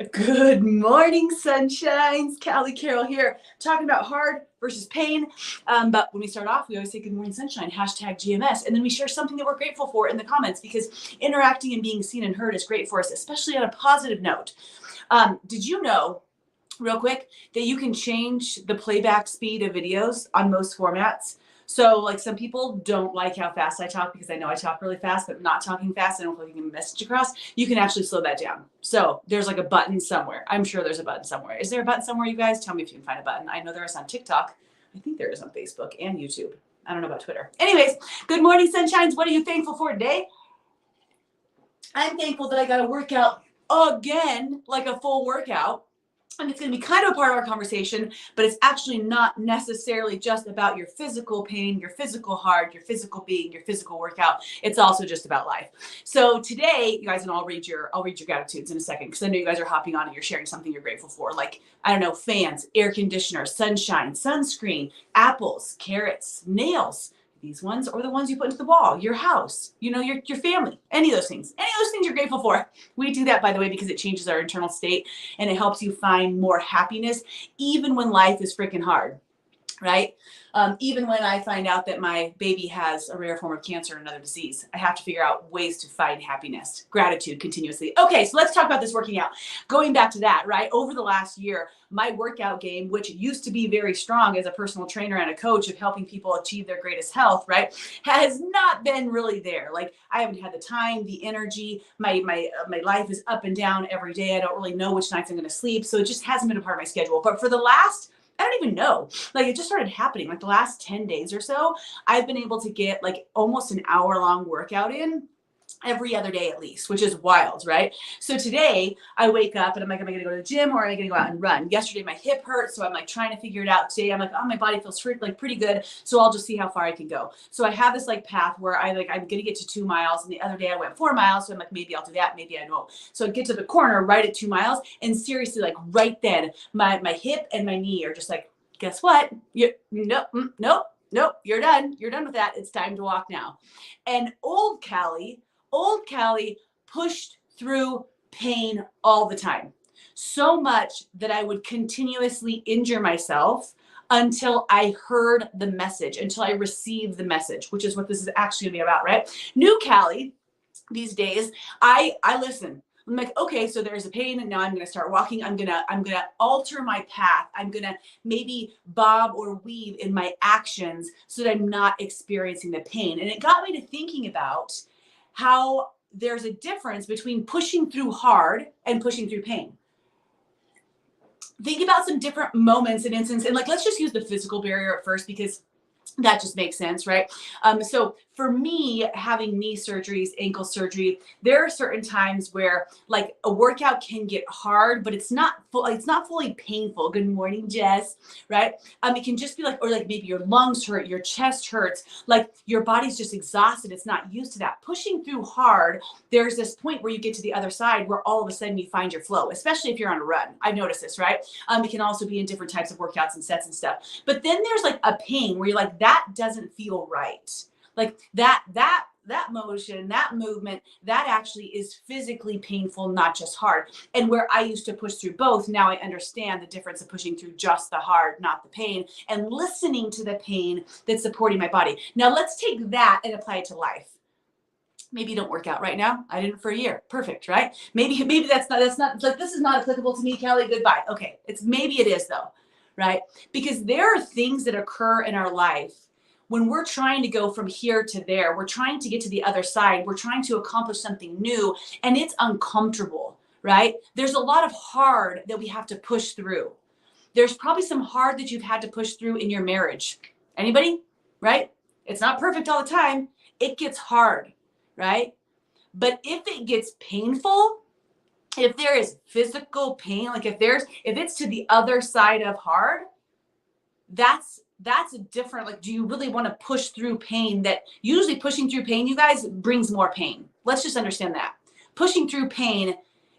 Good morning, sunshines. Callie Carroll here, talking about hard versus pain. But when we start off, we always say good morning, sunshine, hashtag GMS. And then we share something that we're grateful for in the comments because interacting and being seen and heard is great for us, especially on a positive note. Did you know, real quick, that you can change the playback speed of videos on most formats? So like some people don't like how fast I talk because I know I talk really fast, but not talking fast, I don't feel like you can message across. You can actually slow that down. So there's like a button somewhere. I'm sure there's a button somewhere. Is there a button somewhere, you guys? Tell me if you can find a button. I know there is on TikTok. I think there is on Facebook and YouTube. I don't know about Twitter. Anyways, good morning, sunshines. What are you thankful for today? I'm thankful that I got a workout again, like a full workout. And it's going to be kind of a part of our conversation, but it's actually not necessarily just about your physical pain, your physical heart, your physical being, your physical workout. It's also just about life. So today, you guys, and I'll read your gratitudes in a second because I know you guys are hopping on and you're sharing something you're grateful for, like, I don't know, fans, air conditioner, sunshine, sunscreen, apples, carrots, nails. These ones or the ones you put into the wall, your house, you know, your family, any of those things you're grateful for. We do that, by the way, because it changes our internal state and it helps you find more happiness, even when life is freaking hard, right? Even when I find out that my baby has a rare form of cancer or another disease, I have to figure out ways to find happiness, gratitude continuously. Okay, so let's talk about this working out. Going back to that, right? Over the last year, my workout game, which used to be very strong as a personal trainer and a coach of helping people achieve their greatest health, right, has not been really there. Like I haven't had the time, the energy. My life is up and down every day. I don't really know which nights I'm going to sleep, so it just hasn't been a part of my schedule. But for the last, I don't even know. Like it just started happening. Like the last 10 days or so, I've been able to get like almost an hour-long workout in every other day at least, which is wild, right? So today I wake up and I'm like, am I going to go to the gym or am I going to go out and run? Yesterday my hip hurt, so I'm like trying to figure it out. Today I'm like, oh, my body feels like pretty good, so I'll just see how far I can go. So I have this like path where I'm going to get to 2 miles, and the other day I went 4 miles, so I'm like, maybe I'll do that, maybe I won't. So I get to the corner right at 2 miles, and seriously, like right then, my hip and my knee are just like, guess what? Nope, you're done. You're done with that. It's time to walk now. And old Callie pushed through pain all the time. So much that I would continuously injure myself until I heard the message, until I received the message, which is what this is actually going to be about, right? New Callie, these days, I listen. I'm like, okay, so there's a pain, and now I'm going to start walking. I'm going to alter my path. I'm going to maybe bob or weave in my actions so that I'm not experiencing the pain. And it got me to thinking about how there's a difference between pushing through hard and pushing through pain. Think about some different moments and instances, and like, let's just use the physical barrier at first because that just makes sense, right? So for me, having knee surgeries, ankle surgery, there are certain times where like a workout can get hard, but it's not fully painful. Good morning, Jess, right? It can just be like, or like maybe your lungs hurt, your chest hurts, like your body's just exhausted. It's not used to that. Pushing through hard, there's this point where you get to the other side where all of a sudden you find your flow, especially if you're on a run. I've noticed this, right? It can also be in different types of workouts and sets and stuff. But then there's like a pain where you're like, that doesn't feel right. Like that motion, that movement, that actually is physically painful, not just hard. And where I used to push through both, now I understand the difference of pushing through just the hard, not the pain, and listening to the pain that's supporting my body. Now let's take that and apply it to life. Maybe you don't work out right now. I didn't for a year. Perfect, right? Maybe that's not like, this is not applicable to me, Callie. Goodbye. Okay. Maybe it is though, right? Because there are things that occur in our life when we're trying to go from here to there. We're trying to get to the other side. We're trying to accomplish something new, and it's uncomfortable, right? There's a lot of hard that we have to push through. There's probably some hard that you've had to push through in your marriage. Anybody? Right? It's not perfect all the time. It gets hard, right? But if it gets painful, if there is physical pain, like if it's to the other side of hard, that's a different, like, do you really want to push through pain? That usually pushing through pain, you guys, brings more pain. Let's just understand that. Pushing through pain,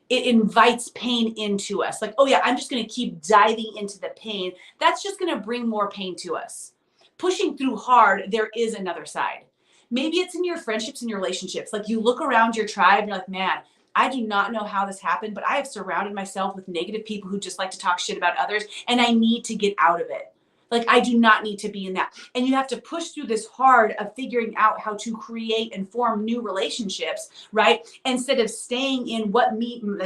it invites pain into us. Like, oh yeah, I'm just going to keep diving into the pain. That's just going to bring more pain to us. Pushing through hard, there is another side. Maybe it's in your friendships and your relationships. Like you look around your tribe and you're like, man, I do not know how this happened, but I have surrounded myself with negative people who just like to talk shit about others, and I need to get out of it. Like, I do not need to be in that. And you have to push through this hard of figuring out how to create and form new relationships, right? Instead of staying in what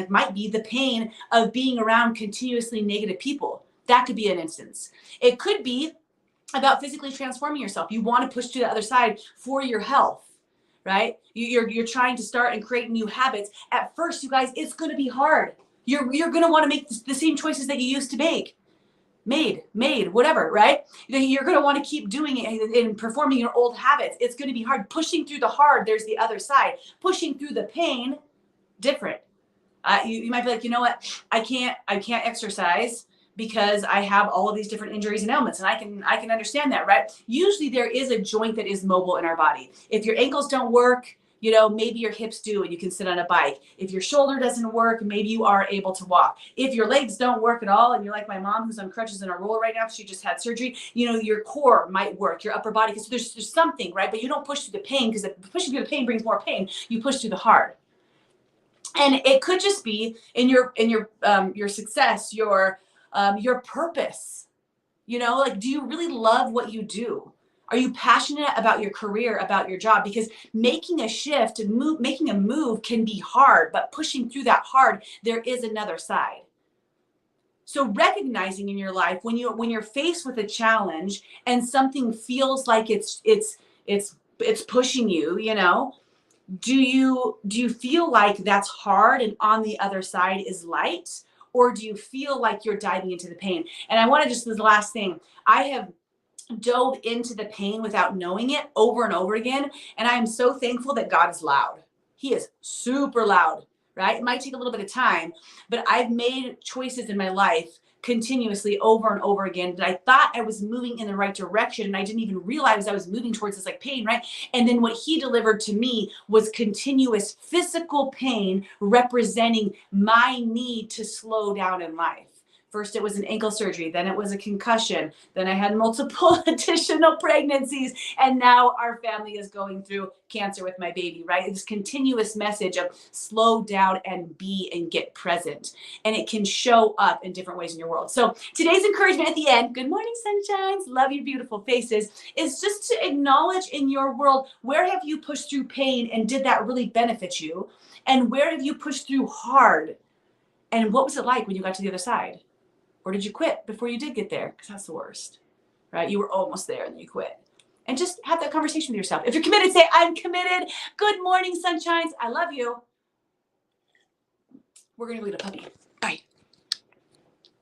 might be the pain of being around continuously negative people. That could be an instance. It could be about physically transforming yourself. You want to push to the other side for your health, right? You're trying to start and create new habits. At first, you guys, it's going to be hard. You're going to want to make the same choices that you used to make. Made, whatever, right? You're going to want to keep doing it and performing your old habits. It's going to be hard. Pushing through the hard, there's the other side. Pushing through the pain, different. You might be like, you know what? I can't exercise because I have all of these different injuries and ailments, and I can understand that, right? Usually there is a joint that is mobile in our body. If your ankles don't work, you know, maybe your hips do and you can sit on a bike. If your shoulder doesn't work, maybe you are able to walk. If your legs don't work at all, and you're like my mom who's on crutches and a roller right now, she just had surgery, you know, your core might work, your upper body, because there's something, right? But you don't push through the pain, because pushing through the pain brings more pain. You push through the hard. And it could just be in your success, your purpose. You know, like, do you really love what you do? Are you passionate about your career, about your job? Because making a shift and making a move can be hard, but pushing through that hard, there is another side. So recognizing in your life when you're faced with a challenge and something feels like it's pushing you, you know, do you feel like that's hard and on the other side is light? Or do you feel like you're diving into the pain? And I want to just, this last thing, I have dove into the pain without knowing it over and over again. And I am so thankful that God is loud. He is super loud, right? It might take a little bit of time, but I've made choices in my life continuously over and over again that I thought I was moving in the right direction, and I didn't even realize I was moving towards this like pain, right? And then what he delivered to me was continuous physical pain representing my need to slow down in life. First, it was an ankle surgery, then it was a concussion, then I had multiple additional pregnancies, and now our family is going through cancer with my baby, right? This continuous message of slow down and be and get present. And it can show up in different ways in your world. So today's encouragement at the end, good morning, sunshines, love your beautiful faces, is just to acknowledge in your world, where have you pushed through pain and did that really benefit you? And where have you pushed through hard? And what was it like when you got to the other side? Or did you quit before you did get there? Because that's the worst, right? You were almost there and you quit. And just have that conversation with yourself. If you're committed, say, I'm committed. Good morning, sunshines. I love you. We're going to go get a puppy.